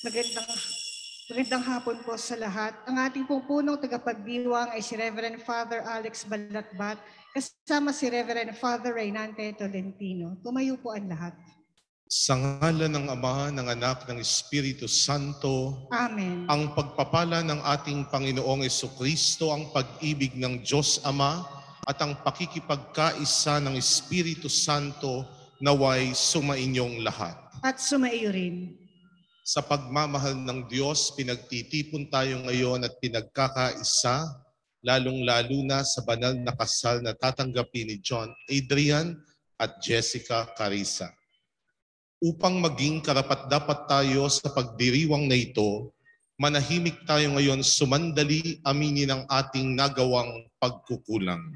Magandang Magandang hapon po sa lahat. Ang ating pong punong tagapagdiwang ay si Reverend Father Alex Balatbat, kasama si Reverend Father Reynante Tolentino. Tumayo po ang lahat. Sa ngalan ng Ama, ng Anak, ng Espiritu Santo, Amen. ang pagpapala ng ating Panginoong Jesucristo, ang pag-ibig ng Diyos Ama, at ang pakikipagkaisa ng Espiritu Santo naway sumainyong lahat. At sumaiyo rin. Sa pagmamahal ng Diyos, pinagtitipon tayo ngayon at pinagkakaisa, lalong-lalo na sa banal na kasal na tatanggapin ni John Adrian at Jessica Carissa. Upang maging karapat-dapat tayo sa pagdiriwang na ito, manahimik tayo ngayon sumandali aminin ang ating nagawang pagkukulang.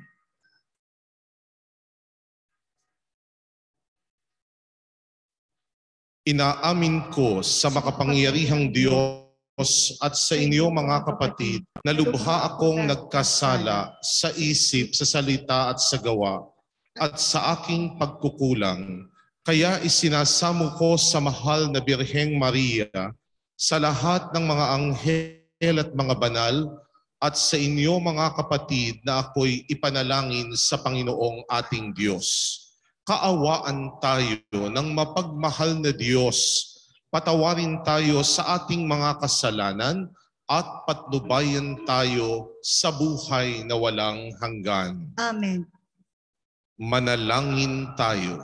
Inaamin ko sa makapangyarihang Diyos at sa inyo mga kapatid na lubha akong nagkasala sa isip, sa salita at sa gawa at sa aking pagkukulang. Kaya isinasamo ko sa mahal na Birheng Maria, sa lahat ng mga anghel at mga banal, at sa inyo mga kapatid na ako'y ipanalangin sa Panginoong ating Diyos. Kaawaan tayo ng mapagmahal na Diyos. Patawarin tayo sa ating mga kasalanan at patnubayan tayo sa buhay na walang hanggan. Amen. Manalangin tayo.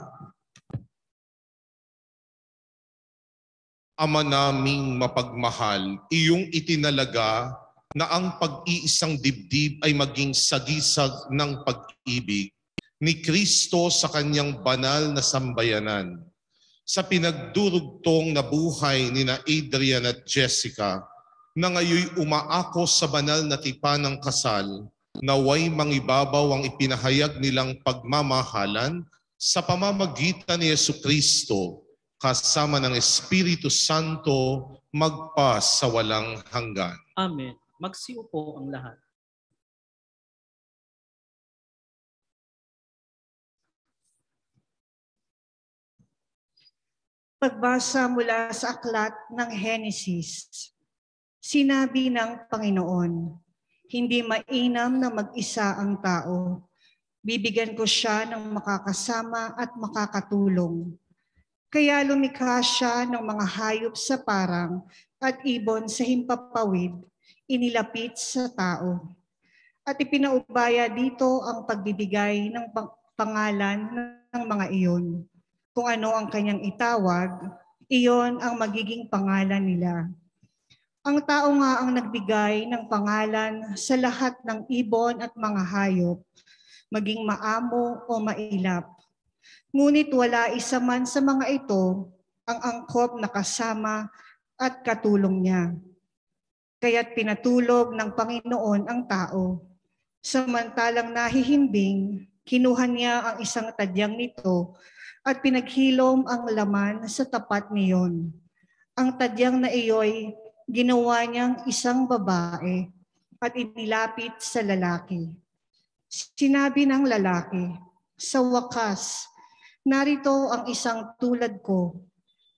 Ama naming mapagmahal, iyong itinalaga na ang pag-iisang dibdib ay maging sagisag ng pag-ibig ni Kristo sa kanyang banal na sambayanan. Sa pinagdurugtong na buhay ni na Adrian at Jessica, na ngayoy umaako sa banal na tipan ng kasal, naway mangibabaw ang ipinahayag nilang pagmamahalan sa pamamagitan ni Jesucristo, kasama ng Espiritu Santo, magpa sa walang hanggan. Amen. Magsiupo ang lahat. Pagbasa mula sa aklat ng Henesis. Sinabi ng Panginoon, hindi mainam na mag-isa ang tao. Bibigyan ko siya ng makakasama at makakatulong. Kaya lumikha siya ng mga hayop sa parang at ibon sa himpapawid, inilapit sa tao. At ipinaubaya dito ang pagbibigay ng pangalan ng mga iyon. Kung ano ang kanyang itawag, iyon ang magiging pangalan nila. Ang tao nga ang nagbigay ng pangalan sa lahat ng ibon at mga hayop, maging maamo o mailap. Ngunit wala isa man sa mga ito ang angkop na kasama at katulong niya. Kaya't pinatulog ng Panginoon ang tao. Samantalang nahihimbing, kinuha niya ang isang tadyang nito at pinaghilom ang laman sa tapat niyon. Ang tadyang na iyo'y ginawa niyang isang babae at inilapit sa lalaki. Sinabi ng lalaki, sa wakas, narito ang isang tulad ko,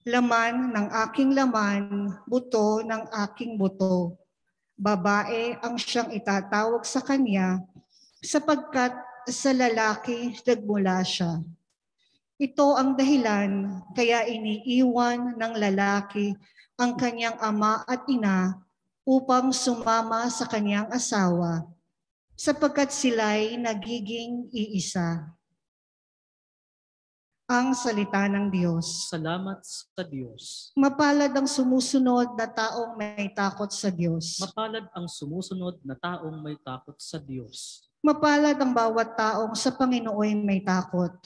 laman ng aking laman, buto ng aking buto. Babae ang siyang itatawag sa kanya sapagkat sa lalaki nagmula siya. Ito ang dahilan kaya iniiwan ng lalaki ang kanyang ama at ina upang sumama sa kanyang asawa, sapagkat sila'y nagiging iisa. Ang salita ng Diyos. Salamat sa Diyos. Mapalad ang sumusunod na taong may takot sa Diyos. Mapalad ang sumusunod na taong may takot sa Diyos. Mapalad ang bawat taong sa Panginoon may takot.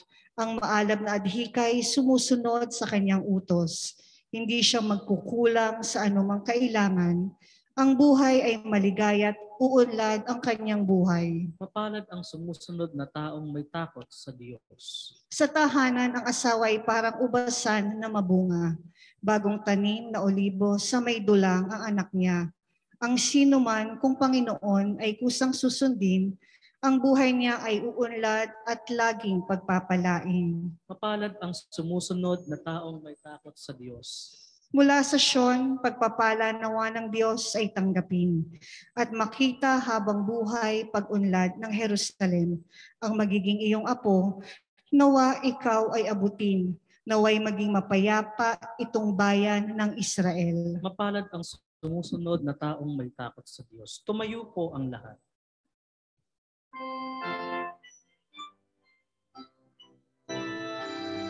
Ang maalab na adhikay sumusunod sa kanyang utos. Hindi siya magkukulang sa anumang kailangan. Ang buhay ay maligaya at uunlad ang kanyang buhay. Mapalad ang sumusunod na taong may takot sa Diyos. Sa tahanan, ang asawa ay parang ubasan na mabunga. Bagong tanim na olibo sa may dulang ang anak niya. Ang sino man kung Panginoon ay kusang susundin, ang buhay niya ay uunlad at laging pagpapalain. Mapalad ang sumusunod na taong may takot sa Diyos. Mula sa Sion, pagpapala nawa ng Diyos ay tanggapin at makita habang buhay pag-unlad ng Jerusalem ang magiging iyong apo, nawa ikaw ay abutin, naway maging mapayapa itong bayan ng Israel. Mapalad ang sumusunod na taong may takot sa Diyos. Tumayo po ang lahat.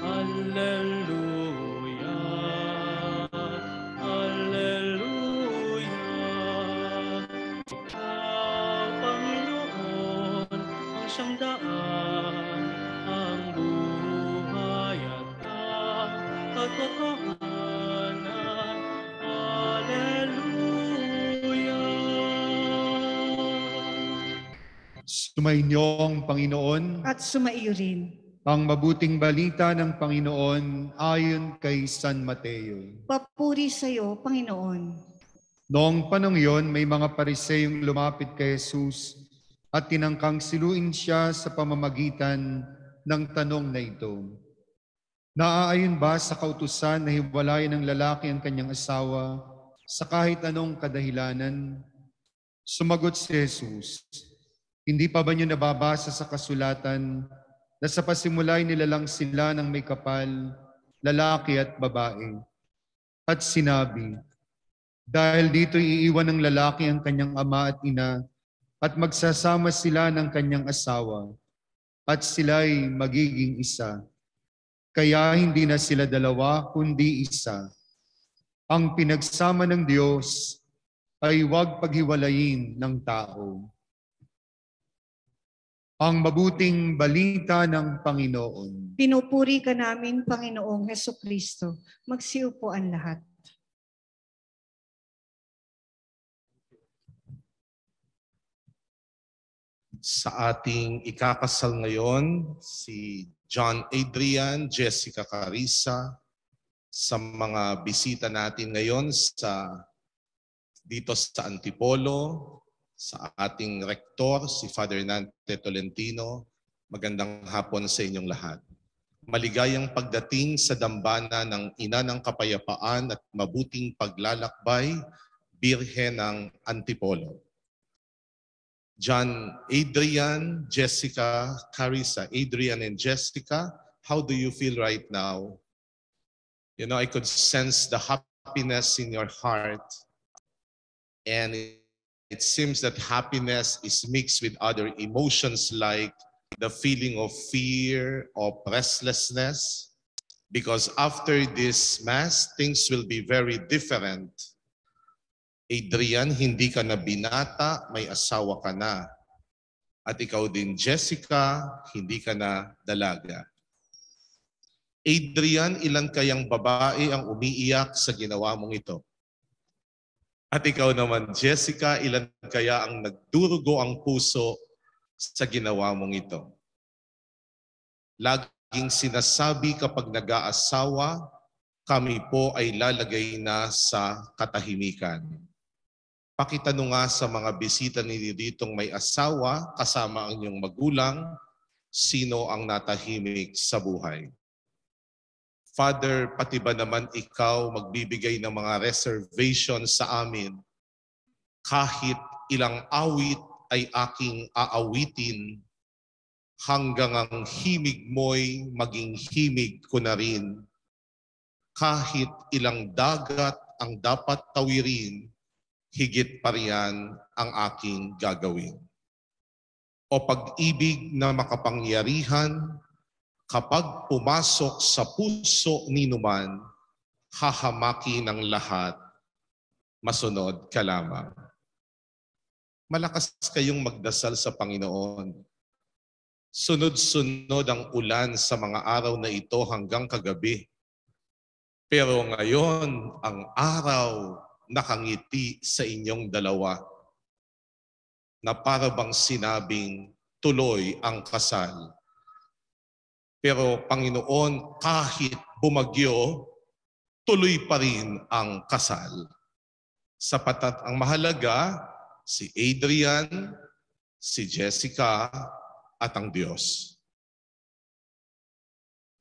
Alleluia, Alleluia. Ikaw, Panginoon, ang siyang daan, ang buhay at ang katotohanan. Alleluia. Sumainyo ang Panginoon. At sumaiyo rin. Ang mabuting balita ng Panginoon ayon kay San Mateo. Papuri sa iyo, Panginoon. Noong panahon yon, may mga Pariseyong lumapit kay Jesus at tinangkang siluin siya sa pamamagitan ng tanong na ito. Naaayon ba sa kautusan na hiwalayan ng lalaki ang kanyang asawa sa kahit anong kadahilanan? Sumagot si Jesus, hindi pa ba niyo nababasa sa kasulatan na sa pasimulay nilalang sila ng may kapal, lalaki at babae? At sinabi, dahil dito iiwan ng lalaki ang kanyang ama at ina at magsasama sila ng kanyang asawa at sila'y magiging isa. Kaya hindi na sila dalawa kundi isa. Ang pinagsama ng Diyos ay huwag paghiwalayin ng tao. Ang mabuting balita ng Panginoon. Pinupuri ka namin, Panginoong Hesukristo. Magsiupo ang lahat. Sa ating ikakasal ngayon, si John Adrian, Jessie Carissa, sa mga bisita natin ngayon dito sa Antipolo, sa ating rektor, si Father Nante Tolentino, magandang hapon sa inyong lahat. Maligayang pagdating sa dambana ng Ina ng Kapayapaan at mabuting paglalakbay, Birhen ng Antipolo. John Adrian, Jessica, Carissa. Adrian and Jessica, how do you feel right now? You know, I could sense the happiness in your heart, and it seems that happiness is mixed with other emotions like the feeling of fear, of restlessness, because after this Mass, things will be very different. Adrian, hindi ka na binata, may asawa ka na. At ikaw din, Jessica, hindi ka na dalaga. Adrian, ilan kayang babae ang umiiyak sa ginawa mong ito? At ikaw naman, Jessica, ilan kaya ang nagdurugo ang puso sa ginawa mong ito? Laging sinasabi kapag nag-aasawa, kami po ay lalagay na sa katahimikan. Pakitanong nga sa mga bisita ninyo ditong may asawa, kasama ang inyong magulang, sino ang natahimik sa buhay? Father, pati ba naman ikaw magbibigay ng mga reservation sa amin? Kahit ilang awit ay aking aawitin, hanggang ang himig mo'y maging himig ko na rin. Kahit ilang dagat ang dapat tawirin, higit pa riyan ang aking gagawin. O pag-ibig na makapangyarihan, kapag pumasok sa puso ninuman, hahamaki ng lahat, masunod ka lamang. Malakas kayong magdasal sa Panginoon. Sunod-sunod ang ulan sa mga araw na ito hanggang kagabi. Pero ngayon, ang araw nakangiti sa inyong dalawa, na para bang sinabing tuloy ang kasal. Pero Panginoon, kahit bumagyo, tuloy pa rin ang kasal. Sapat ang mahalaga, si Adrian, si Jessica, at ang Diyos.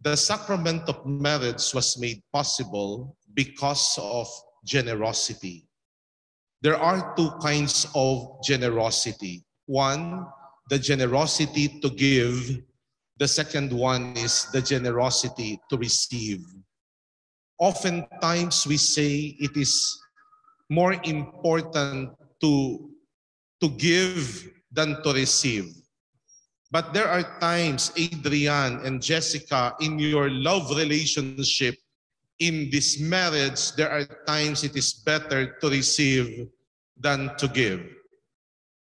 The sacrament of marriage was made possible because of generosity. There are two kinds of generosity. One, the generosity to give. The second one is the generosity to receive. Oftentimes we say it is more important to give than to receive. But there are times, Adrian and Jessica, in your love relationship, in this marriage, there are times it is better to receive than to give.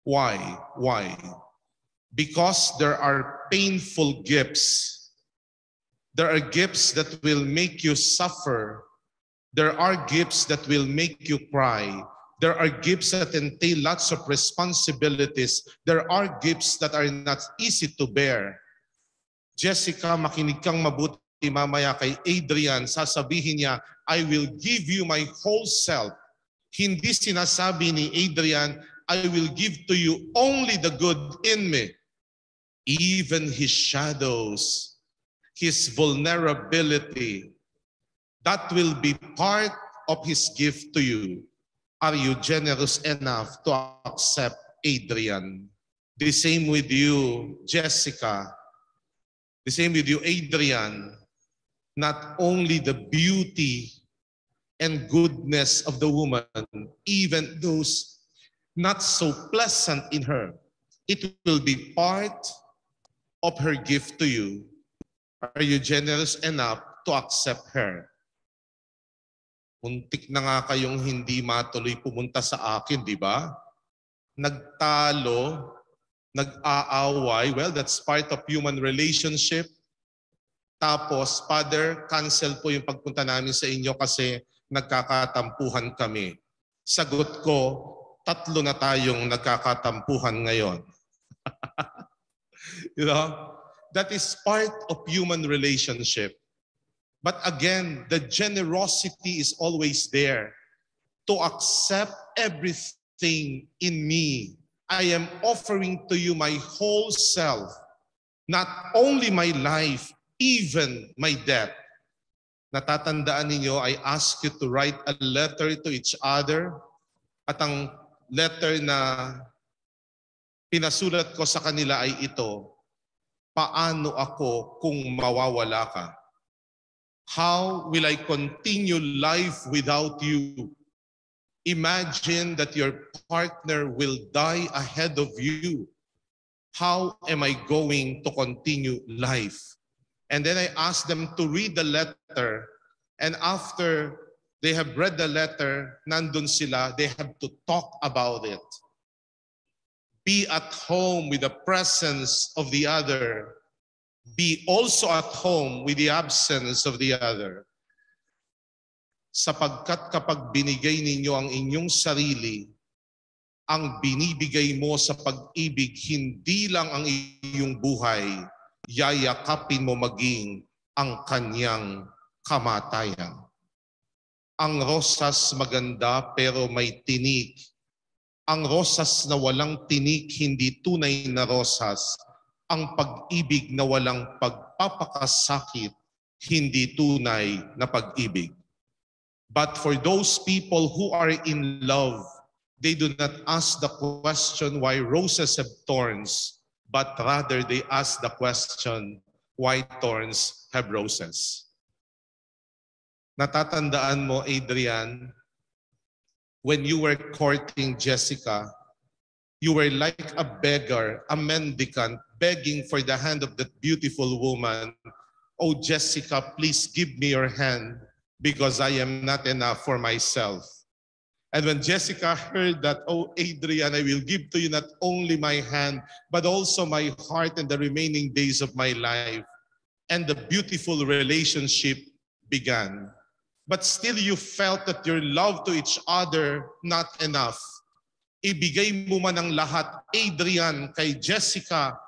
Why? Why? Because there are painful gifts. There are gifts that will make you suffer. There are gifts that will make you cry. There are gifts that entail lots of responsibilities. There are gifts that are not easy to bear. Jessica, makinig kang mabuti mamaya kay Adrian. Sasabihin niya, I will give you my whole self. Hindi sinasabi ni Adrian, I will give to you only the good in me. Even his shadows, his vulnerability, that will be part of his gift to you. Are you generous enough to accept Adrian? The same with you, Jessica. The same with you, Adrian. Not only the beauty and goodness of the woman, even those not so pleasant in her, it will be part of her gift to you. Are you generous enough to accept her? Muntik na nga kayong hindi matuloy pumunta sa akin, di ba? Nagtalo, nag-aaway. Well, that's part of human relationship. Tapos, Father, cancel po yung pagpunta namin sa inyo kasi nagkakatampuhan kami. Sagot ko, 3 na tayong nagkakatampuhan ngayon. You know? That is part of human relationship. But again, the generosity is always there to accept everything in me. I am offering to you my whole self, not only my life, even my death. Natatandaan ninyo, I ask you to write a letter to each other. At ang letter na pinasulat ko sa kanila ay ito, paano ako kung mawawala ka? How will I continue life without you? Imagine that your partner will die ahead of you. How am I going to continue life? And then I asked them to read the letter. And after they have read the letter, nandun sila, they have to talk about it. Be at home with the presence of the other. Be also at home with the absence of the other. Sapagkat kapag binigay ninyo ang inyong sarili, ang binibigay mo sa pag-ibig, hindi lang ang iyong buhay, yayakapin mo maging ang kanyang kamatayan. Ang rosas maganda pero may tinik. Ang rosas na walang tinik, hindi tunay na rosas. Ang pag-ibig na walang pagpapakasakit, hindi tunay na pag-ibig. But for those people who are in love, they do not ask the question why roses have thorns, but rather they ask the question why thorns have roses. Natatandaan mo, Adrian, when you were courting Jessica, you were like a beggar, a mendicant, begging for the hand of that beautiful woman. Oh, Jessica, please give me your hand because I am not enough for myself. And when Jessica heard that, oh, Adrian, I will give to you not only my hand, but also my heart and the remaining days of my life. And the beautiful relationship began. But still you felt that your love to each other not enough. Ibigay mo man ang lahat, Adrian, kay Jessica,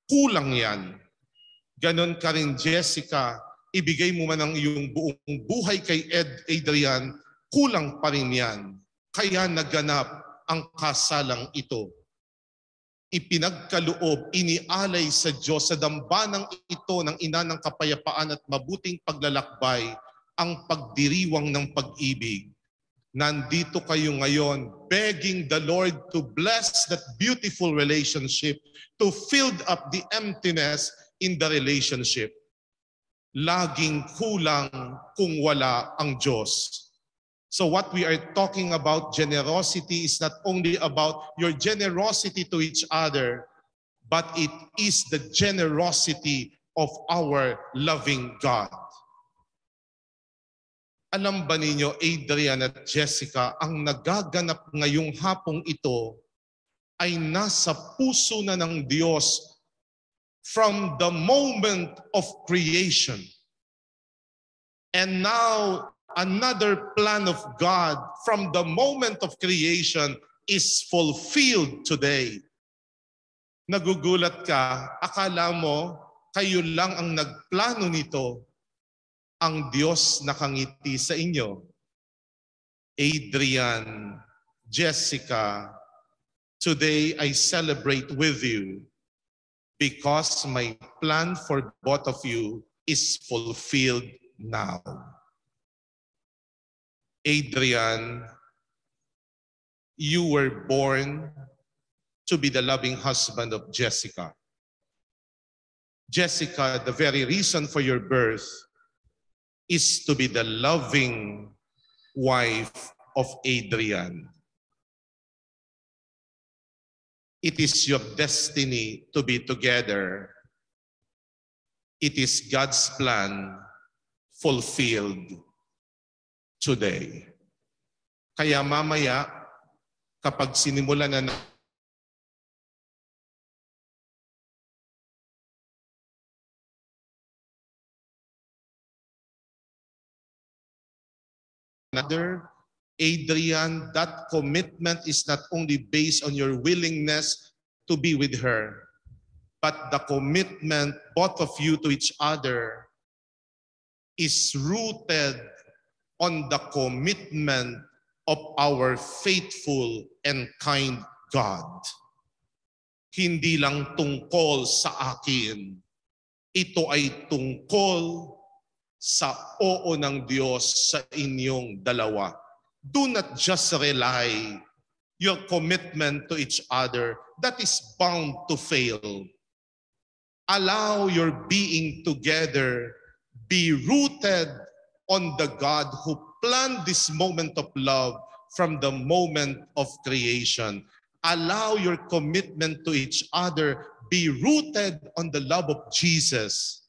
kulang yan. Ganon ka rin, Jessica, ibigay mo man ang iyong buong buhay kay Adrian, kulang pa rin yan. Kaya naganap ang kasalang ito. ipinagkaloob, inialay sa Diyos sa dambanang ito ng ina ng kapayapaan at mabuting paglalakbay, ang pagdiriwang ng pag-ibig. Nandito kayo ngayon begging the Lord to bless that beautiful relationship, to fill up the emptiness in the relationship. Laging kulang kung wala ang Diyos. So what we are talking about, generosity, is not only about your generosity to each other, but it is the generosity of our loving God. Alam ba ninyo, Adrian at Jessica, ang nagaganap ngayong hapong ito ay nasa puso na ng Diyos from the moment of creation. And now, another plan of God from the moment of creation is fulfilled today. Nagugulat ka, akala mo kayo lang ang nagplano nito. Ang Diyos nakangiti sa inyo. Adrian, Jessica, today I celebrate with you because my plan for both of you is fulfilled now. Adrian, you were born to be the loving husband of Jessica. Jessica, the very reason for your birth is to be the loving wife of Adrian. It is your destiny to be together. It is God's plan fulfilled today. Kaya mamaya, kapag sinimulan na another, Adrian, that commitment is not only based on your willingness to be with her, but the commitment, both of you to each other, is rooted on the commitment of our faithful and kind God. Hindi lang tungkol sa akin, ito ay tungkol sa oo ng Diyos sa inyong dalawa. Do not just rely your commitment to each other. That is bound to fail. Allow your being together be rooted on the God who planned this moment of love from the moment of creation. Allow your commitment to each other be rooted on the love of Jesus.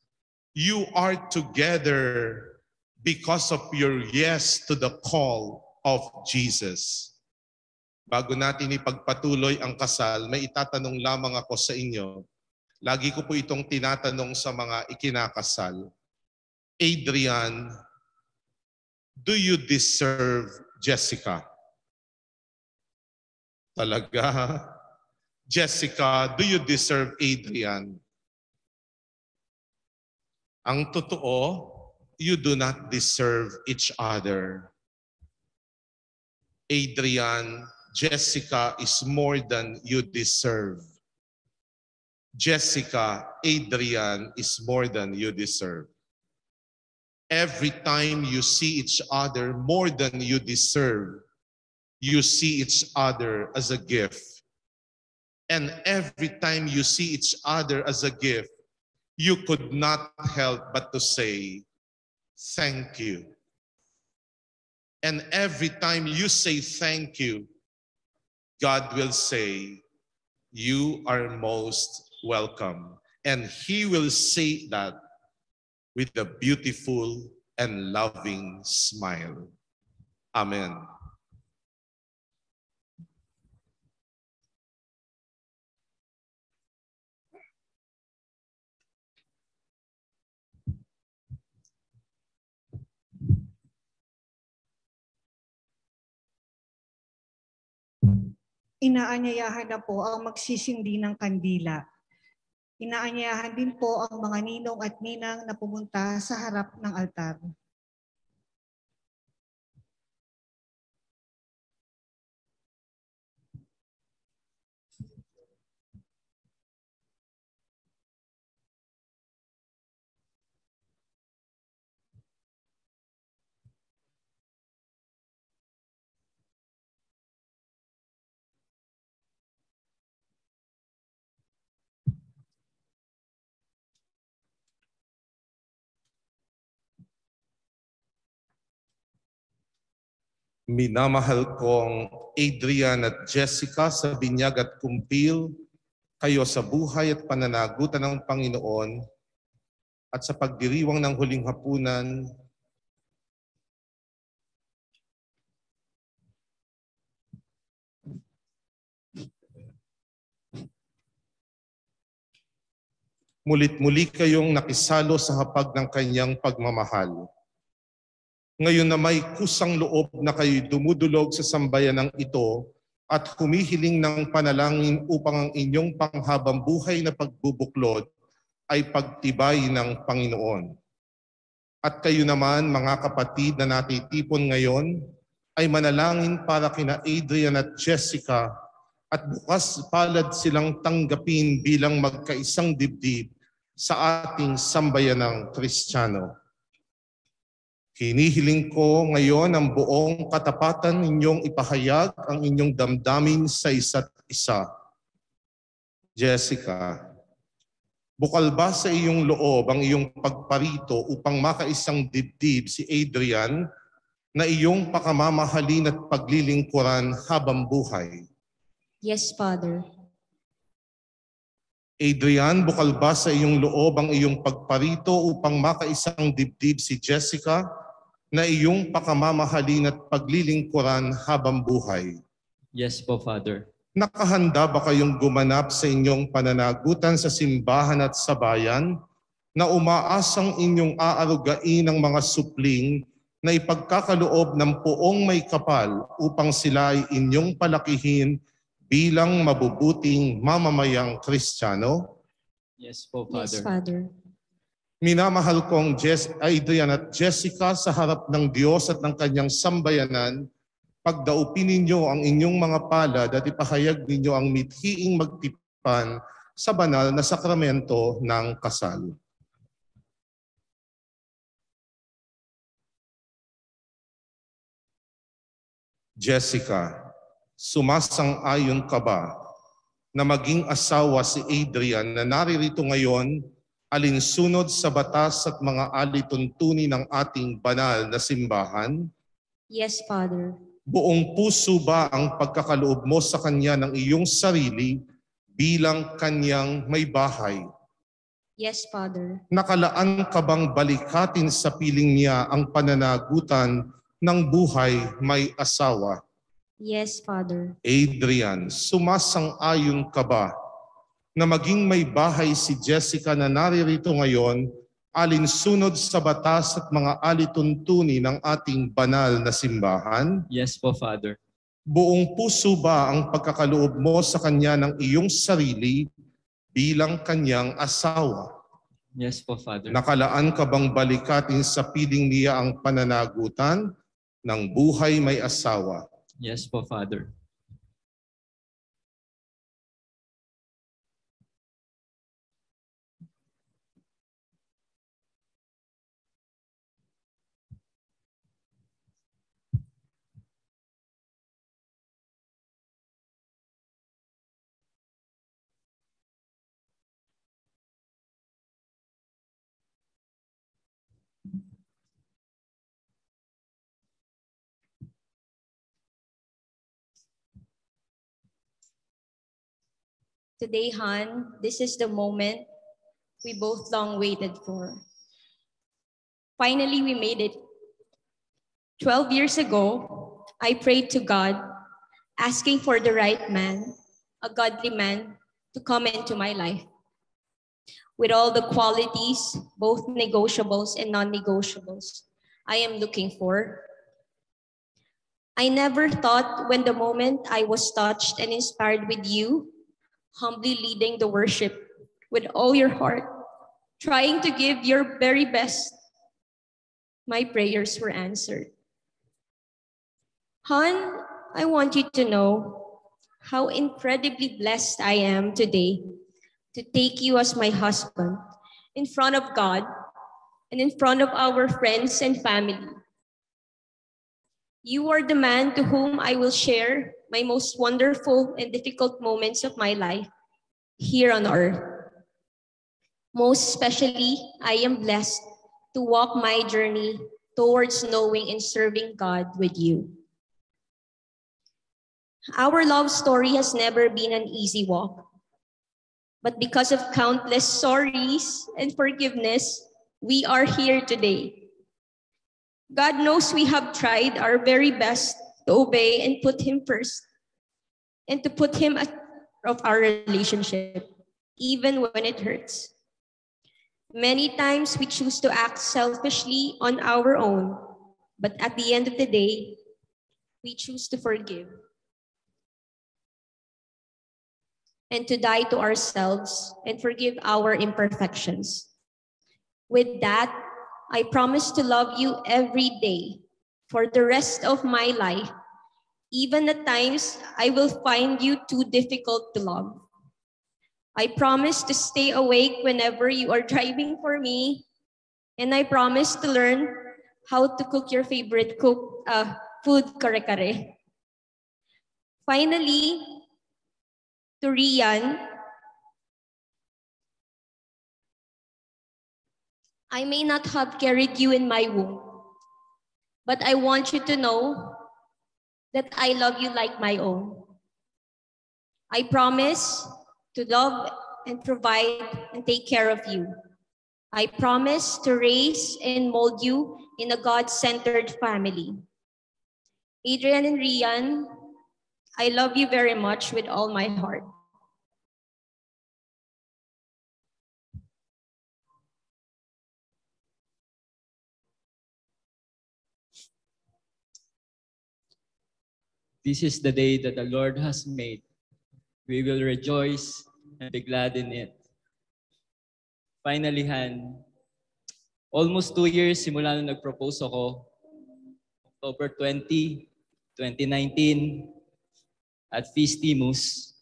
You are together because of your yes to the call of Jesus. Bago natin ipagpatuloy ang kasal, may itatanong lamang ako sa inyo. Lagi ko po itong tinatanong sa mga ikinakasal. Adrian, do you deserve Jessica? Talaga? Jessica, do you deserve Adrian? Ang totoo, you do not deserve each other. Adrian, Jessica is more than you deserve. Jessica, Adrian is more than you deserve. Every time you see each other more than you deserve, you see each other as a gift. And every time you see each other as a gift, you could not help but to say, thank you. And every time you say thank you, God will say, you are most welcome. And He will say that with a beautiful and loving smile. Amen. Inaanyayahan na po ang magsisindi ng kandila. Inaanyayahan din po ang mga ninong at ninang na pumunta sa harap ng altar. Minamahal kong Adrian at Jessica sa binyag at kumpil, kayo sa buhay at pananagutan ng Panginoon at sa pagdiriwang ng huling hapunan, mulit-muli kayong nakisalo sa hapag ng kanyang pagmamahal. Ngayon na may kusang loob na kayo'y dumudulog sa sambayanang ito at humihiling ng panalangin upang ang inyong panghabang buhay na pagbubuklod ay pagtibay ng Panginoon. At kayo naman, mga kapatid na natitipon ngayon, ay manalangin para kina Adrian at Jessica at bukas palad silang tanggapin bilang magkaisang dibdib sa ating sambayanang Kristiyano. Hinihiling ko ngayon ang buong katapatan ninyong ipahayag ang inyong damdamin sa isa't isa. Jessica, bukal ba sa iyong loob ang iyong pagparito upang makaisang dibdib si Adrian na iyong pakamamahalin at paglilingkuran habang buhay? Yes, Father. Adrian, bukal ba sa iyong loob ang iyong pagparito upang makaisang dibdib si Jessica na iyong pakamamahalin at paglilingkuran habang buhay? Yes po, Father. Nakahanda ba kayong gumanap sa inyong pananagutan sa simbahan at sa bayan na umaasang inyong aarugain ang mga supling na ipagkakaloob ng poong may kapal upang sila ay inyong palakihin bilang mabubuting mamamayang Kristiyano? Yes po, Father. Yes, Father. Minamahal kong Adrian at Jessica sa harap ng Diyos at ng kanyang sambayanan, pagdaupin ninyo ang inyong mga palad at ipahayag ninyo ang mithiing magtipan sa banal na sakramento ng kasal. Jessica, sumasang-ayon ka ba na maging asawa si Adrian na naririto ngayon alinsunod sa batas at mga alituntunin ng ating banal na simbahan? Yes, Father. Buong puso ba ang pagkakaloob mo sa kanya ng iyong sarili bilang kanyang may bahay? Yes, Father. Nakalaan ka bang balikatin sa piling niya ang pananagutan ng buhay may asawa? Yes, Father. Adrian, sumasang-ayon ka ba na maging may bahay si Jessica na naririto ngayon alinsunod sa batas at mga alituntunin ng ating banal na simbahan? Yes po, Father. Buong puso ba ang pagkakaloob mo sa kanya ng iyong sarili bilang kanyang asawa? Yes po, Father. Nakalaan ka bang balikatin sa piling niya ang pananagutan ng buhay may asawa? Yes po, Father. Today, Han, this is the moment we both long waited for. Finally, we made it. 12 years ago, I prayed to God, asking for the right man, a godly man, to come into my life. With all the qualities, both negotiables and non-negotiables, I am looking for. I never thought when the moment I was touched and inspired with you, humbly leading the worship with all your heart, trying to give your very best, my prayers were answered. Han, I want you to know how incredibly blessed I am today to take you as my husband in front of God and in front of our friends and family. You are the man to whom I will share my most wonderful and difficult moments of my life here on earth. Most especially, I am blessed to walk my journey towards knowing and serving God with you. Our love story has never been an easy walk. But because of countless sorries and forgiveness, we are here today. God knows we have tried our very best to obey and put Him first, and to put Him at of our relationship, even when it hurts. Many times we choose to act selfishly on our own, but at the end of the day, we choose to forgive and to die to ourselves and forgive our imperfections. With that, I promise to love you every day for the rest of my life, even at times I will find you too difficult to love. I promise to stay awake whenever you are driving for me, and I promise to learn how to cook your favorite food, kare-kare. Finally, to Rian, I may not have carried you in my womb, but I want you to know that I love you like my own. I promise to love and provide and take care of you. I promise to raise and mold you in a God-centered family. Adrian and Rian, I love you very much with all my heart. This is the day that the Lord has made. We will rejoice and be glad in it. Finally, Han, almost 2 years simula nung nag-propose ako, October 20, 2019, at Feastimus,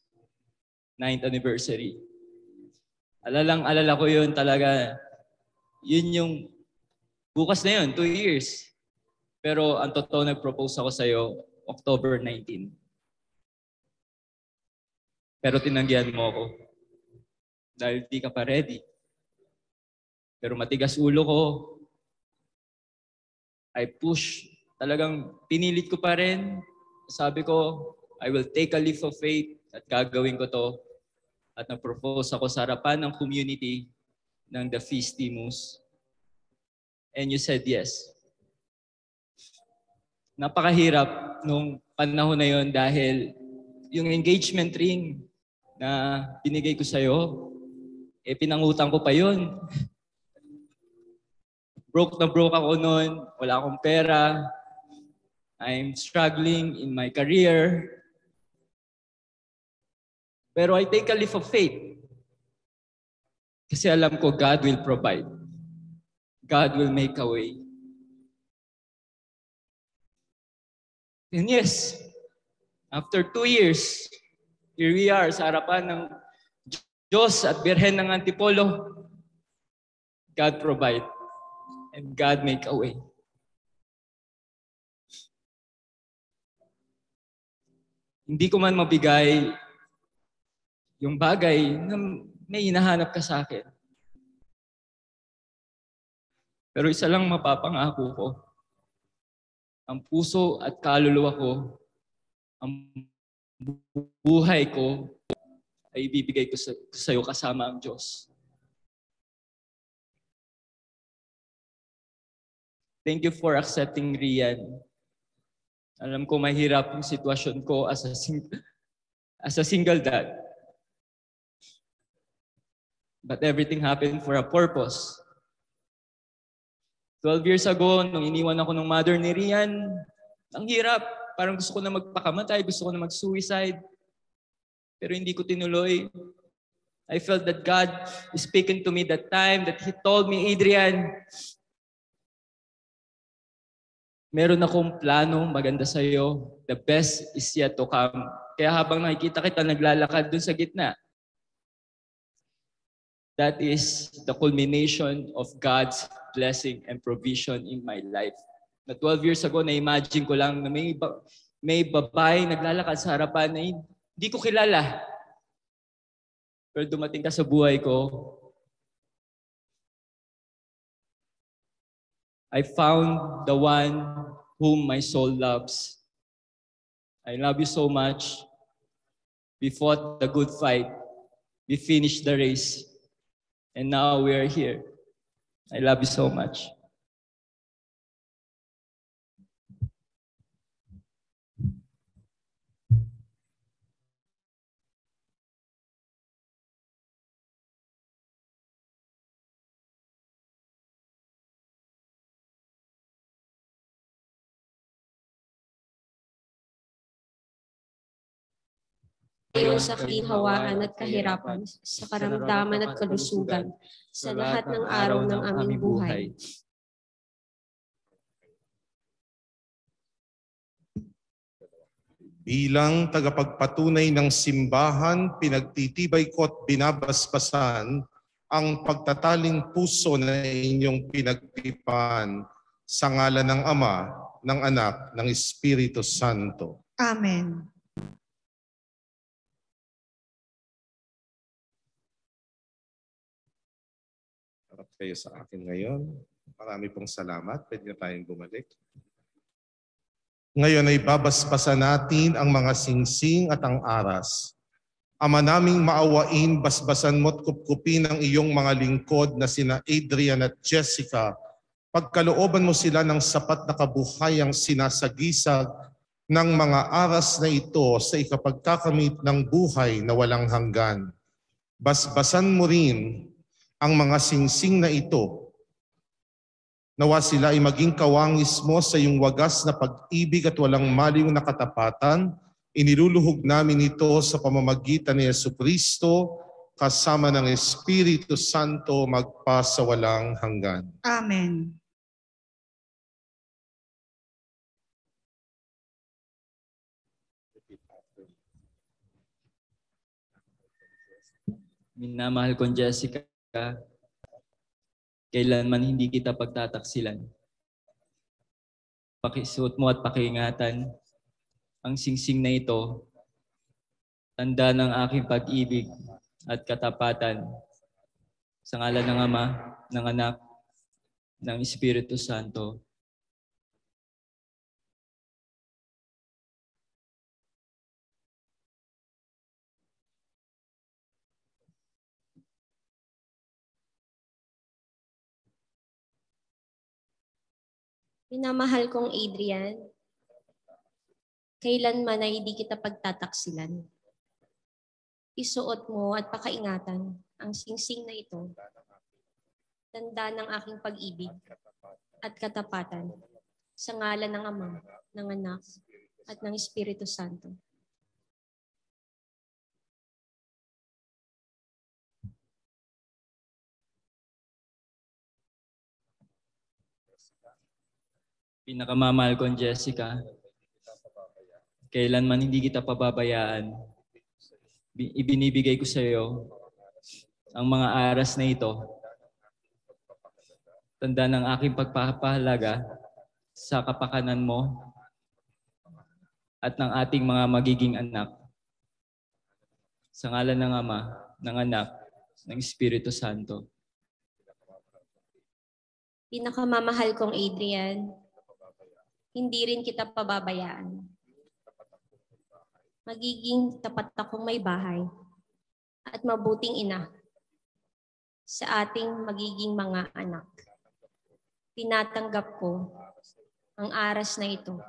9th anniversary. Alala ko yun talaga. Yun yung, bukas na yun, 2 years. Pero ang totoo nag-propose ako sa'yo, October 19. Pero tinanggihan mo ako. Dahil di ka pa ready. Pero matigas ulo ko. I push. Talagang pinilit ko pa rin. Sabi ko, I will take a leap of faith at gagawin ko to. At nag-propose ako sa harapan ng community ng The Feastimus. And you said yes. Napakahirap nung panahon na yon dahil yung engagement ring na binigay ko sa'yo, pinangutang ko pa yon. Broke na broke ako noon, wala akong pera, I'm struggling in my career. Pero I take a leap of faith. Kasi alam ko God will provide. God will make a way. And yes, after 2 years, here we are sa harapan ng Diyos at Birhen ng Antipolo. God provide and God make a way. Hindi ko man mabigay yung bagay na may hinahanap ka sa akin. Pero isa lang mapapangako ko. Ang puso at kaluluwa ko, ang buhay ko, ay ibibigay ko sa iyo kasama ang Diyos. Thank you for accepting Rian. Alam ko mahirap yung sitwasyon ko as a single dad. But everything happened for a purpose. 12 years ago, nung iniwan ako ng mother ni Rian, ang hirap. Parang gusto ko na magpakamatay, gusto ko na mag-suicide. Pero hindi ko tinuloy. I felt that God is speaking to me that time, that He told me, Adrian, meron akong plano maganda sa iyo. The best is yet to come. Kaya habang nakikita kita naglalakad dun sa gitna, that is the culmination of God's blessing and provision in my life. Na 12 years ago, na-imagine ko lang na may babae naglalakad sa harapan na hindi ko kilala. Pero dumating ka sa buhay ko, I found the one whom my soul loves. I love you so much. We fought the good fight. We finished the race. And now we are here. I love you so much. Tayo sa kaginhawaan at kahirapan, sa karamdaman at kalusugan, sa lahat ng araw ng aming buhay. Bilang tagapagpatunay ng simbahan, pinagtitibay ko at binabasbasan ang pagtataling puso na inyong pinagtipan sa ngalan ng Ama, ng Anak, ng Espiritu Santo. Amen. Harap kayo sa akin ngayon. Marami pong salamat. Pwede na tayong bumalik. Ngayon ay babasbasan natin ang mga singsing at ang aras. Ama naming maawain, basbasan mo't kupkupin ang iyong mga lingkod na sina Adrian at Jessica. Pagkalooban mo sila ng sapat na kabuhayang sinasagisag ng mga aras na ito sa ikapagkakamit ng buhay na walang hanggan. Basbasan mo rin ang mga singsing na ito. Nawa sila ay maging kawangis mo sa iyong wagas na pag-ibig at walang maliw na katapatan. Iniluluhog namin ito sa pamamagitan ni Jesucristo kasama ng Espiritu Santo magpa sa walang hanggan. Amen. Minamahal kong Jessica, kailanman hindi kita pagtataksilan. Pakisuot mo at pakiingatan ang singsing na ito, tanda ng aking pag-ibig at katapatan sa ngalan ng Ama, ng Anak, ng Espiritu Santo. Minamahal kong Adrian, kailanman ay hindi kita pagtataksilan. Isuot mo at pakaingatan ang singsing na ito, tanda ng aking pag-ibig at katapatan sa ngalan ng Ama, ng Anak, at ng Espiritu Santo. Pinakamamahal kong Jessica, kailanman hindi kita pababayaan. Ibinibigay ko sa iyo ang mga aras na ito, tanda ng aking pagpapahalaga sa kapakanan mo at ng ating mga magiging anak. Sa ngalan ng Ama, ng Anak, ng Espiritu Santo. Pinakamamahal kong Adrian, hindi rin kita pababayaan. Magiging tapat akong may bahay at mabuting ina sa ating magiging mga anak. Tinatanggap ko ang aras na ito.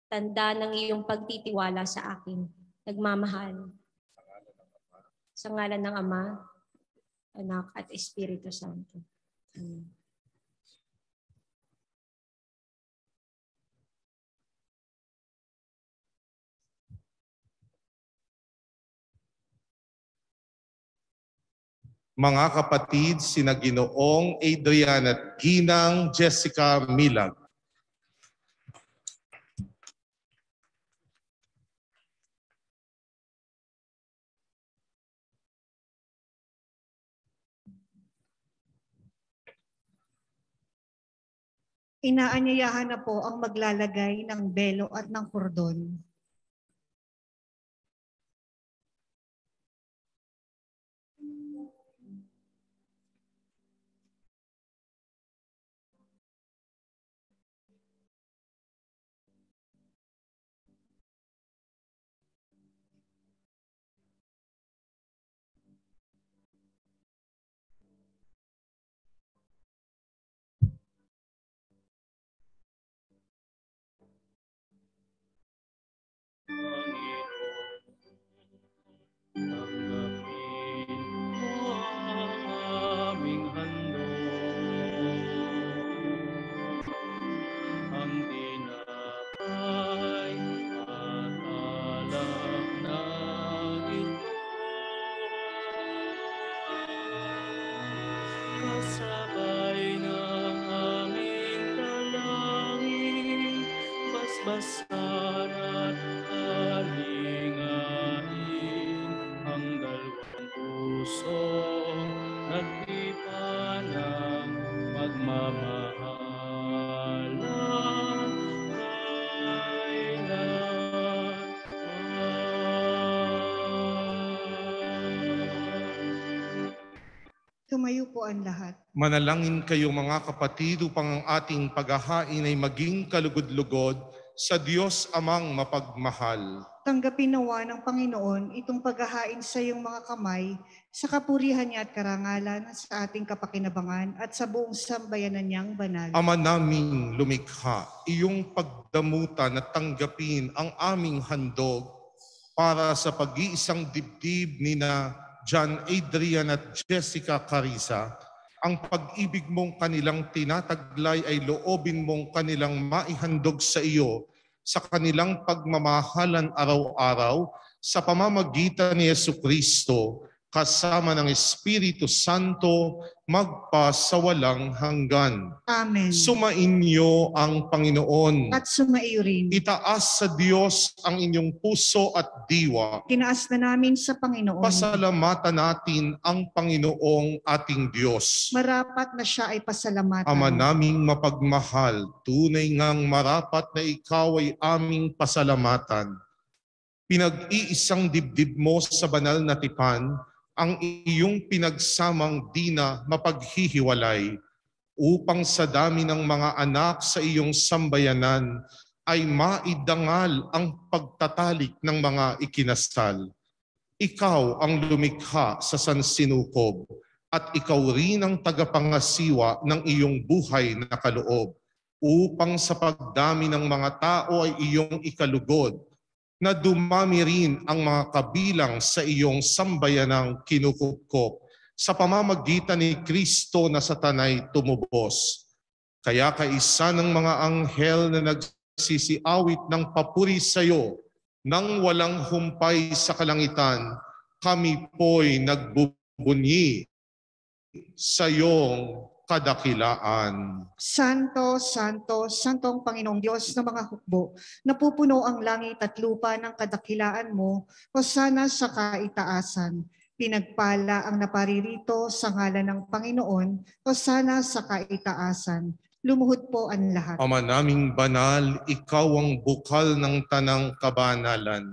Tanda ng iyong pagtitiwala sa akin. Nagmamahal. Sa ngalan ng Ama, Anak, at Espiritu Santo. Amen. Mga kapatid, sina Ginoong Adrian at Ginang Jessica Milag. Inaanyayahan na po ang maglalagay ng belo at ng kordon. Tanggapin mo ang aming handog, ang tinapay at alak na ito, kasabay ng aming dalangin, basbasan at halingain ang dalawang puso, nagtipa ng pagmamahalan kailanman. Tumayo po ang lahat. Manalangin kayo mga kapatid upang ang ating paghahain ay maging kalugod-lugod sa Diyos Amang mapagmahal. Tanggapin nawa ng Panginoon itong paghahain sa iyong mga kamay sa kapurihan niya at karangalan sa ating kapakinabangan at sa buong sambayanan niyang banal. Ama naming lumikha, iyong pagdamutan at tanggapin ang aming handog para sa pag-iisang dibdib ni na John Adrian at Jessica Carissa. Ang pag-ibig mong kanilang tinataglay ay loobin mong kanilang maihandog sa iyo sa kanilang pagmamahalan araw-araw sa pamamagitan ni Jesucristo kasama ng Espiritu Santo magpasawalang hanggan. Amen. Sumainyo ang Panginoon. At sumaiyo rin. Itaas sa Diyos ang inyong puso at diwa. Tinaas na namin sa Panginoon. Pasalamatan natin ang Panginoong ating Diyos. Marapat na siya ay pasalamatan. Ama naming mapagmahal, tunay ngang marapat na ikaw ay aming pasalamatan. Pinag-iisang dibdib mo sa banal na tipan, ang iyong pinagsamang di na mapaghihiwalay, upang sa dami ng mga anak sa iyong sambayanan ay maidangal ang pagtatalik ng mga ikinasal. Ikaw ang lumikha sa sansinukob at ikaw rin ang tagapangasiwa ng iyong buhay na kaloob, upang sa pagdami ng mga tao ay iyong ikalugod, na dumami rin ang mga kabilang sa iyong sambayanang kinukupkop sa pamamagitan ni Kristo na sa tanay tumubos. Kaya kaisa ng mga anghel na nagsisiawit ng papuri sa iyo nang walang humpay sa kalangitan, kami po'y nagbubunyi sa iyong kadakilaan. Santo, Santo, Santong Panginoong Diyos ng mga hukbo, napupuno ang langit at lupa ng kadakilaan mo, hosana sa kaitaasan. Pinagpala ang naparirito sa ngalan ng Panginoon, hosana sa kaitaasan. Lumuhod po ang lahat. Ama naming banal, ikaw ang bukal ng tanang kabanalan.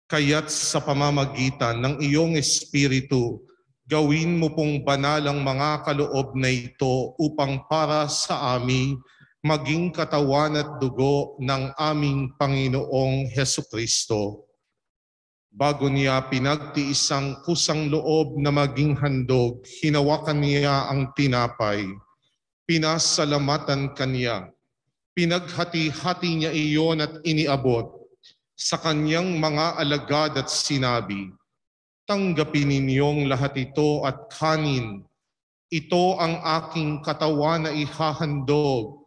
Kaya't sa pamamagitan ng iyong Espiritu, gawin mo pong banal ang mga kaloob na ito upang para sa amin maging katawan at dugo ng aming Panginoong Hesukristo. Bago niya pinagtiis ang kusang loob na maging handog, hinawakan niya ang tinapay. Pinasalamatan kaniya. Pinaghati-hati niya iyon at iniabot sa kanyang mga alagad at sinabi, "Tanggapin ninyong lahat ito at kanin. Ito ang aking katawan na ihahandog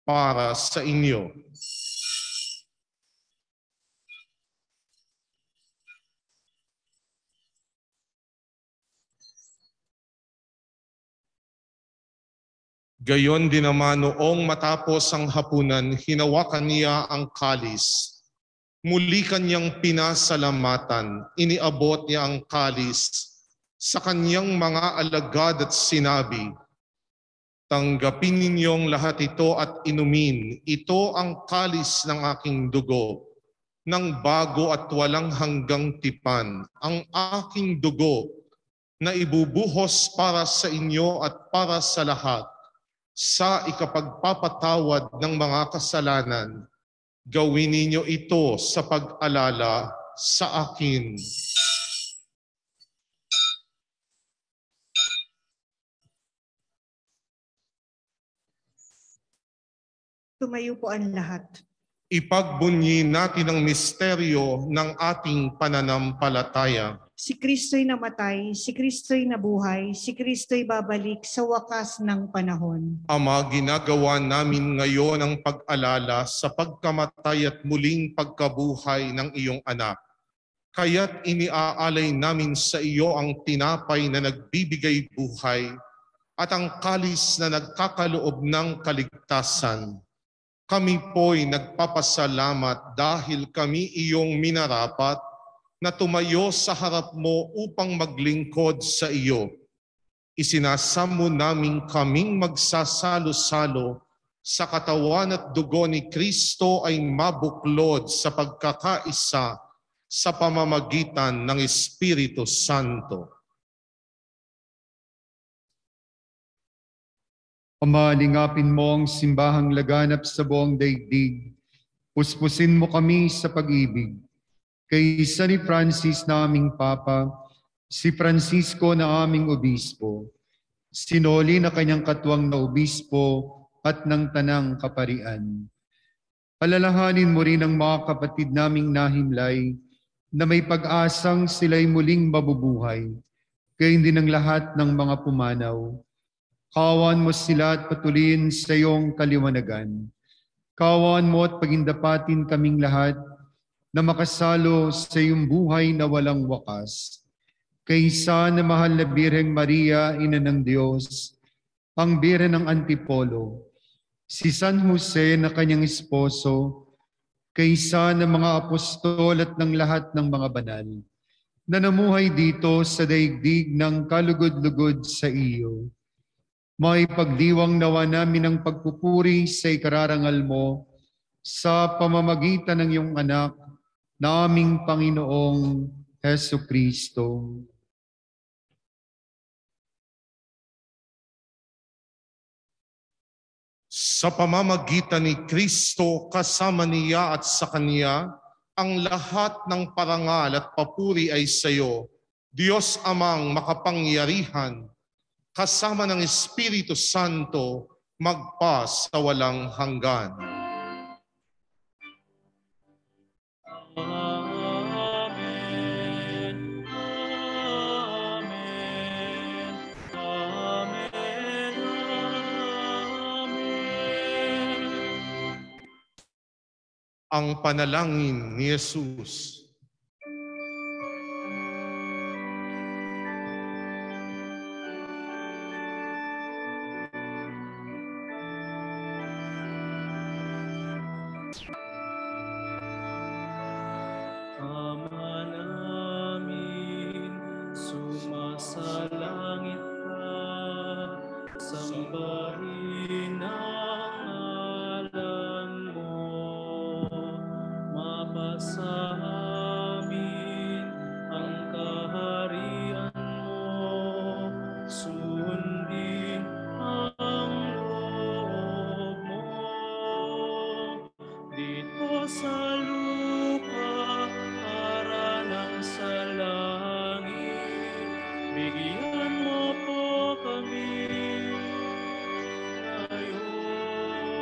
para sa inyo." Gayon din naman noong matapos ang hapunan, hinawakan niya ang kalis. Muli kanyang pinasalamatan, iniabot niya ang kalis sa kanyang mga alagad at sinabi, "Tanggapin ninyong lahat ito at inumin. Ito ang kalis ng aking dugo, ng bago at walang hanggang tipan, ang aking dugo na ibubuhos para sa inyo at para sa lahat sa ikapagpapatawad ng mga kasalanan. Gawin ninyo ito sa pag-alala sa akin." Tumayo po ang lahat. Ipagbunyi natin ang misteryo ng ating pananampalataya. Si Kristo'y namatay, si Kristo'y nabuhay, si Kristo'y babalik sa wakas ng panahon. Ama, ginagawa namin ngayon ang pag-alala sa pagkamatay at muling pagkabuhay ng iyong anak. Kaya't iniaalay namin sa iyo ang tinapay na nagbibigay buhay at ang kalis na nagkakaloob ng kaligtasan. Kami po'y nagpapasalamat dahil kami iyong minarapat na tumayo sa harap mo upang maglingkod sa iyo. Isinasamo namin kaming magsasalo-salo sa katawan at dugo ni Kristo ay mabuklod sa pagkakaisa sa pamamagitan ng Espiritu Santo. Ama, lingapin mo ang simbahang laganap sa buong daigdig. Puspusin mo kami sa pag-ibig. Kay San Francis na aming Papa, si Francisco na aming Obispo, si Noli na kanyang katuwang na Obispo at ng Tanang Kaparian. Alalahanin mo rin ang mga kapatid naming nahimlay na may pag-asang sila'y muling mabubuhay, gayon din ang lahat ng mga pumanaw. Kawan mo sila at patuloyin sa iyong kaliwanagan. Kawan mo at pagindapatin kaming lahat na makasalo sa iyong buhay na walang wakas. Kaysa na mahal na Birheng Maria, Ina ng Diyos, ang Birhen ng Antipolo, si San Jose na kanyang esposo, kaysa ng mga apostol at ng lahat ng mga banal, na namuhay dito sa daigdig ng kalugod-lugod sa iyo. May pagdiwang nawa namin ang pagpupuri sa ikararangal mo sa pamamagitan ng iyong anak na aming Panginoong Hesu Kristo. Sa pamamagitan ni Kristo, kasama niya at sa Kanya, ang lahat ng parangal at papuri ay sa iyo, Diyos Amang makapangyarihan, kasama ng Espiritu Santo, magpa sa walang hanggan. Amen. Amen. Amen. Amen. Ang panalangin ni Jesus. Ama namin, sumasalangit ka, sambahin ang ngalan mo, mapasa amin ang kaharian mo, sundin ang loob mo, dito sa lupa para ng sa langit. Bigyan mo po kami ngayon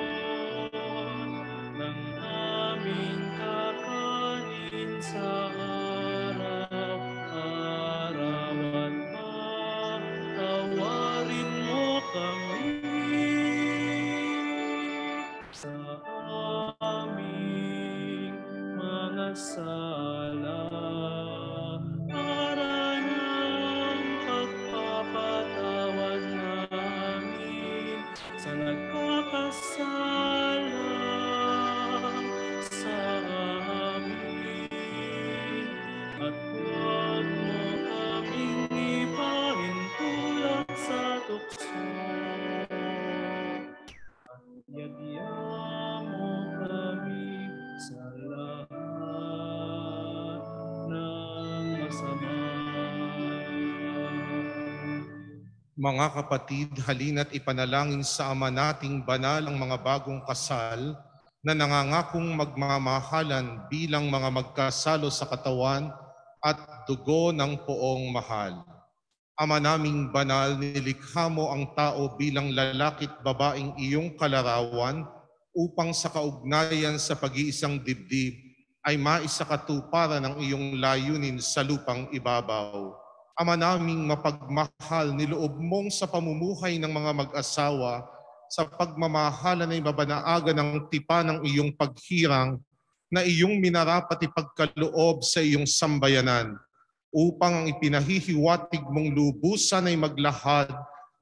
ng aming kakanin sa araw-araw at patawarin mo kami sa aming mga sala para ng pagpapatawad namin sa nagkakasala sa amin. At huwag mo kaming ipahintulot sa tukso. At yadya mo kami sa lahat ng masama. Mga kapatid, halina't ipanalangin sa Ama nating banal ang mga bagong kasal na nangangakong magmamahalan bilang mga magkasalo sa katawan at dugo ng poong mahal. Ama naming banal, nilikha mo ang tao bilang lalaki't babaeng iyong kalarawan upang sa kaugnayan sa pag-iisang dibdib ay maisakatuparan ang iyong layunin sa lupang ibabaw. Ama naming mapagmahal, niloob mong sa pamumuhay ng mga mag-asawa sa pagmamahalan ay mabanaagan ng tipa ng iyong paghirang na iyong minarapat ipagkaloob sa iyong sambayanan upang ang ipinahihiwatig mong lubusan ay maglahad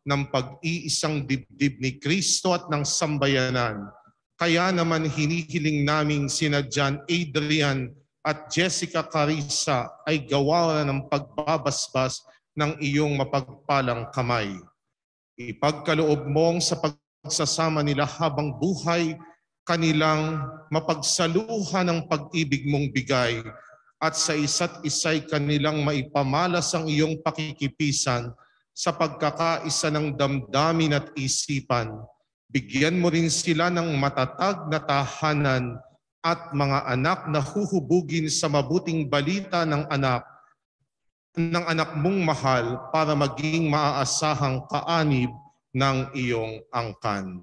ng pag-iisang dibdib ni Kristo at ng sambayanan. Kaya naman hinihiling naming sina John Adrian at Jessica Carissa ay gawa ng pagbabasbas ng iyong mapagpalang kamay. Ipagkaloob mong sa pagsasama nila habang buhay, kanilang mapagsaluhan ng pag-ibig mong bigay at sa isa't isa'y kanilang maipamalas ang iyong pakikipisan sa pagkakaisa ng damdamin at isipan. Bigyan mo rin sila ng matatag na tahanan at mga anak na huhubugin sa mabuting balita ng anak mong mahal para maging maaasahang kaanib ng iyong angkan.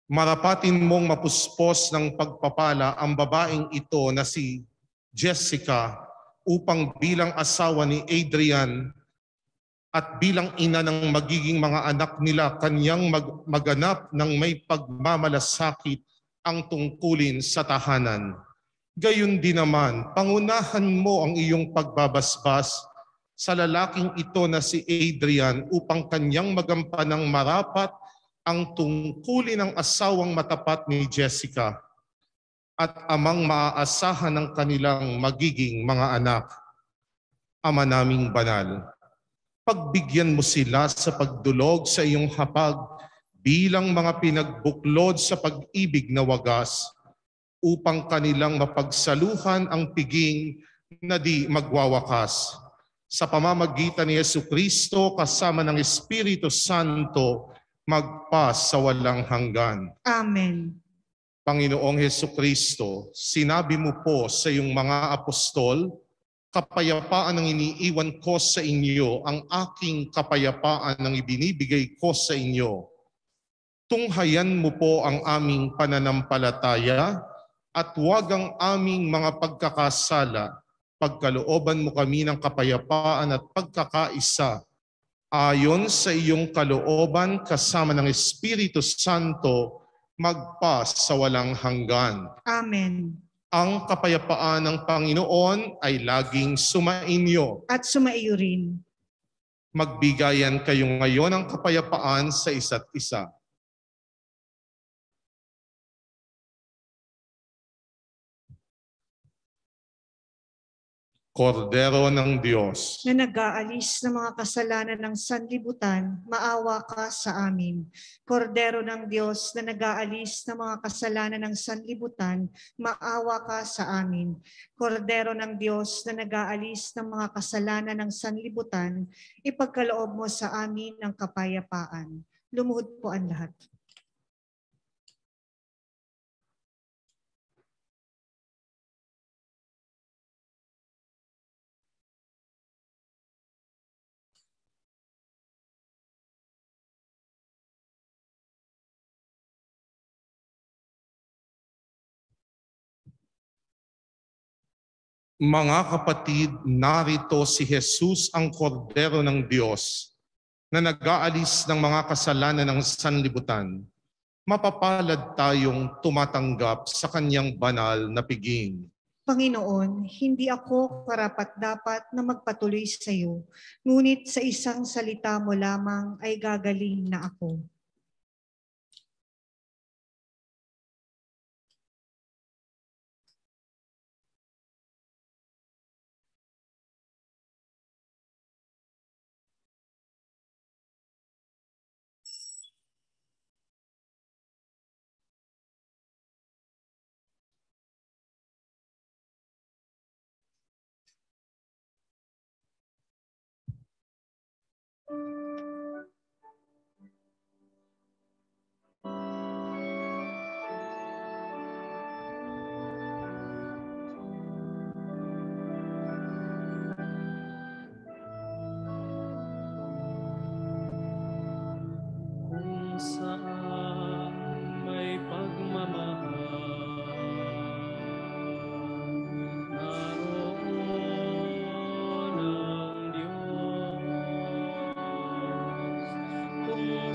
Marapatin mong mapuspos ng pagpapala ang babaeng ito na si Jessica upang bilang asawa ni Adrian at bilang ina ng magiging mga anak nila kanyang maganap ng may pagmamalasakit ang tungkulin sa tahanan. Gayon din naman, pangunahan mo ang iyong pagbabasbas sa lalaking ito na si Adrian upang kanyang magampanang marapat ang tungkulin ng asawang matapat ni Jessica at amang maaasahan ng kanilang magiging mga anak. Ama naming banal, pagbigyan mo sila sa pagdulog sa iyong hapag bilang mga pinagbuklod sa pag-ibig na wagas upang kanilang mapagsaluhan ang piging na di magwawakas. Sa pamamagitan ni Jesucristo kasama ng Espiritu Santo, magpas sa walang hanggan. Amen. Panginoong Jesucristo, sinabi mo po sa iyong mga apostol, kapayapaan ang iniiwan ko sa inyo, ang aking kapayapaan ang ibinibigay ko sa inyo. Tunghayan mo po ang aming pananampalataya at huwag ang aming mga pagkakasala. Pagkalooban mo kami ng kapayapaan at pagkakaisa ayon sa iyong kalooban kasama ng Espiritu Santo magpas sa walang hanggan. Amen. Ang kapayapaan ng Panginoon ay laging sumainyo. At sumaiyo rin. Magbigayan kayo ngayon ng kapayapaan sa isa't isa. Kordero ng Diyos, Na nag-aalis ng mga kasalanan ng sanlibutan, maawa ka sa amin. Kordero ng Diyos na nag-aalis ng mga kasalanan ng sanlibutan, maawa ka sa amin. Kordero ng Diyos na nag-aalis ng mga kasalanan ng sanlibutan, ipagkaloob mo sa amin ang kapayapaan. Lumuhod po ang lahat. mga kapatid, narito si Jesus ang kordero ng Diyos na nag-aalis ng mga kasalanan ng sanlibutan. Mapapalad tayong tumatanggap sa kanyang banal na piging. Panginoon, hindi ako karapat-dapat na magpatuloy sa iyo, ngunit sa isang salita mo lamang ay gagaling na ako.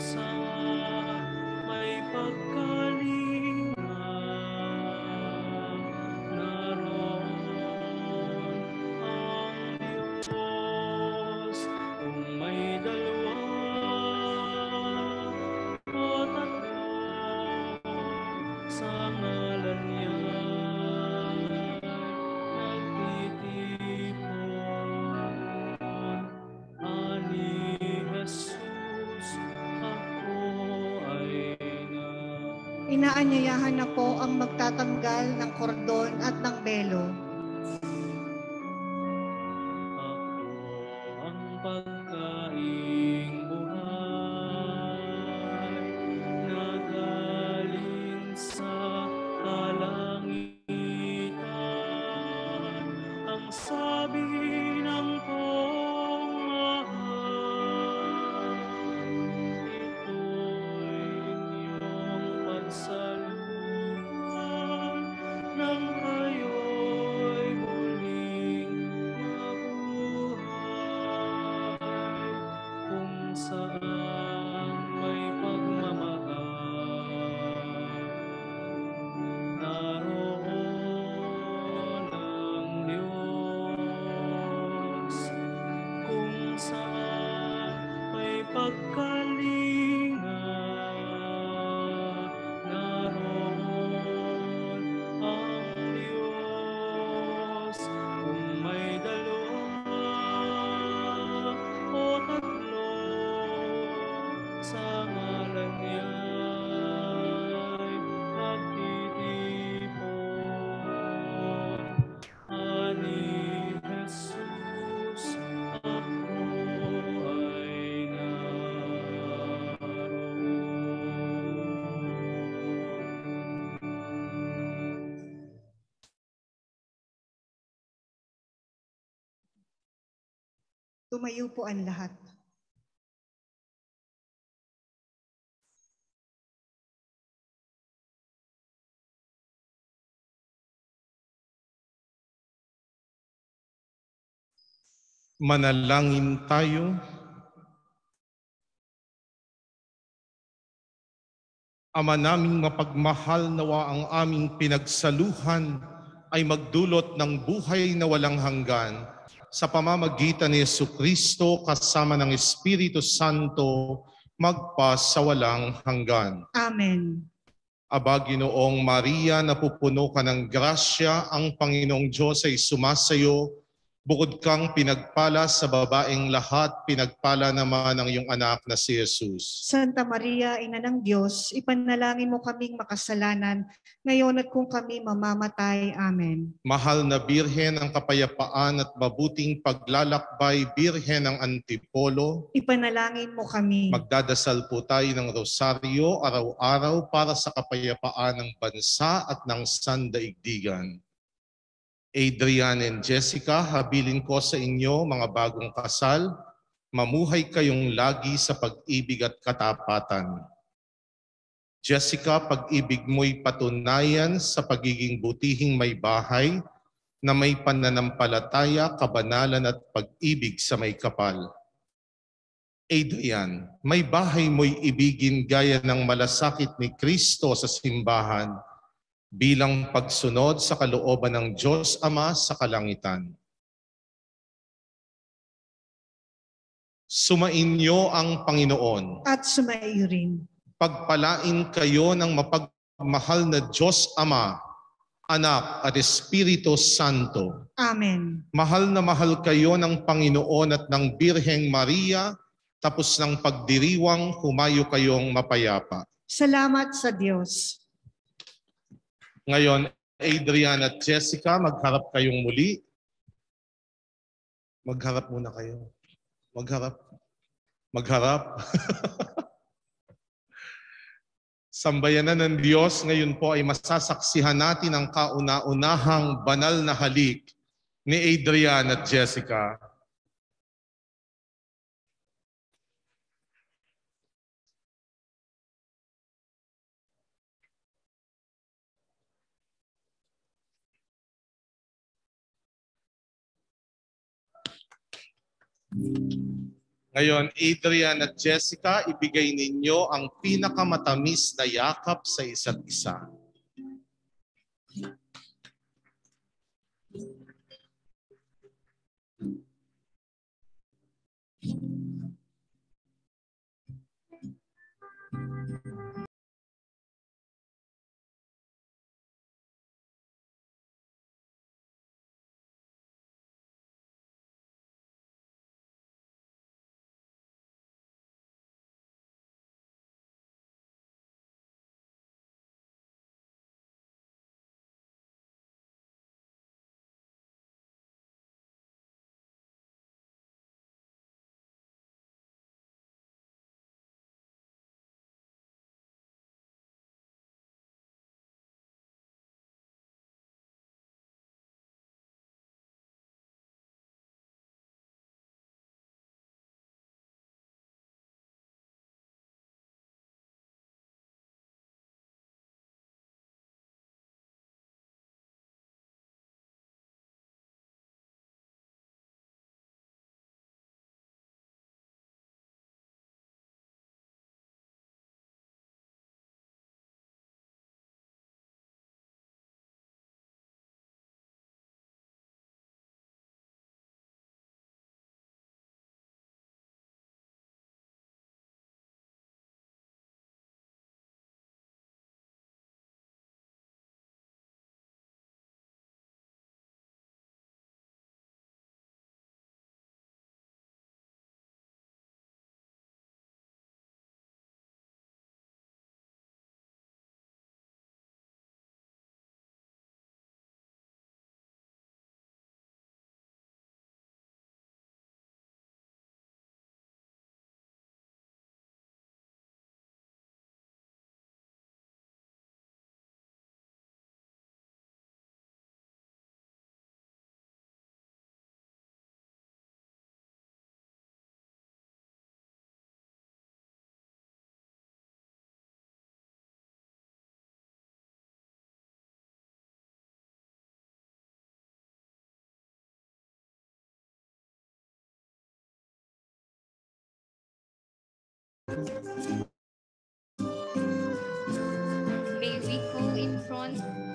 sa may pagkalinga, naroon ang Diyos. Kung may dalawa o tatlo sa ngalan niya nagtitipon, ani Jesus, ako ay na. Inaanyayahan na po ang magtatanggal ng kordon at ng belo. Ako ang pagkaing buhay na galing sa kalangitan. Ang sabi ng kong mahal, ito'y inyong pagsaluhan nang kayo'y muling mabuhay. Kung saan may pagmamahal, naroon ang Diyos. Kung saan may pagkalinga, naroon ang Diyos. Kung may dalawa o tatlo sa ngalan niya'y nagtitipon, ani Jesus, ako ay naroon. Tumayo po ang lahat. Manalangin tayo. Ama naming mapagmahal, nawa ang aming pinagsaluhan ay magdulot ng buhay na walang hanggan sa pamamagitan ni Jesucristo kasama ng Espiritu Santo magpa sa walang hanggan. Amen. Aba, Ginoong Maria, napupuno ka ng grasya, ang Panginoong Diyos ay sumasayo. Bukod kang pinagpala sa babaeng lahat, pinagpala naman ang iyong anak na si Jesus. Santa Maria, Ina ng Diyos, ipanalangin mo kaming makasalanan, ngayon at kung kami mamamatay. Amen. Mahal na Birhen ng kapayapaan at mabuting paglalakbay, Birhen ng Antipolo, Ipanalangin mo kami. magdadasal po tayo ng rosaryo araw-araw para sa kapayapaan ng bansa at ng sandaigdigan. Adrian and Jessica, habilin ko sa inyo mga bagong kasal, mamuhay kayong lagi sa pag-ibig at katapatan. Jessica, pag-ibig mo'y patunayan sa pagiging butihing may bahay na may pananampalataya, kabanalan at pag-ibig sa may kapal. Adrian, may bahay mo'y ibigin gaya ng malasakit ni Kristo sa simbahan bilang pagsunod sa kalooban ng Diyos Ama sa kalangitan. Sumainyo ang Panginoon. At sumaiyo rin. Pagpalain kayo ng mapagmahal na Diyos Ama, Anak at Espiritu Santo. Amen. Mahal na mahal kayo ng Panginoon at ng Birheng Maria, tapos ng pagdiriwang humayo kayong mapayapa. Salamat sa Diyos. Ngayon, Adrian at Jessica, magharap kayong muli. Magharap muna kayo. Magharap. Magharap. Sambayanan ng Diyos, ngayon po ay masasaksihan natin ang kauna-unahang banal na halik ni Adrian at Jessica. Ngayon, Adrian at Jessica, ibigay ninyo ang pinakamatamis na yakap sa isa't isa. May we go in front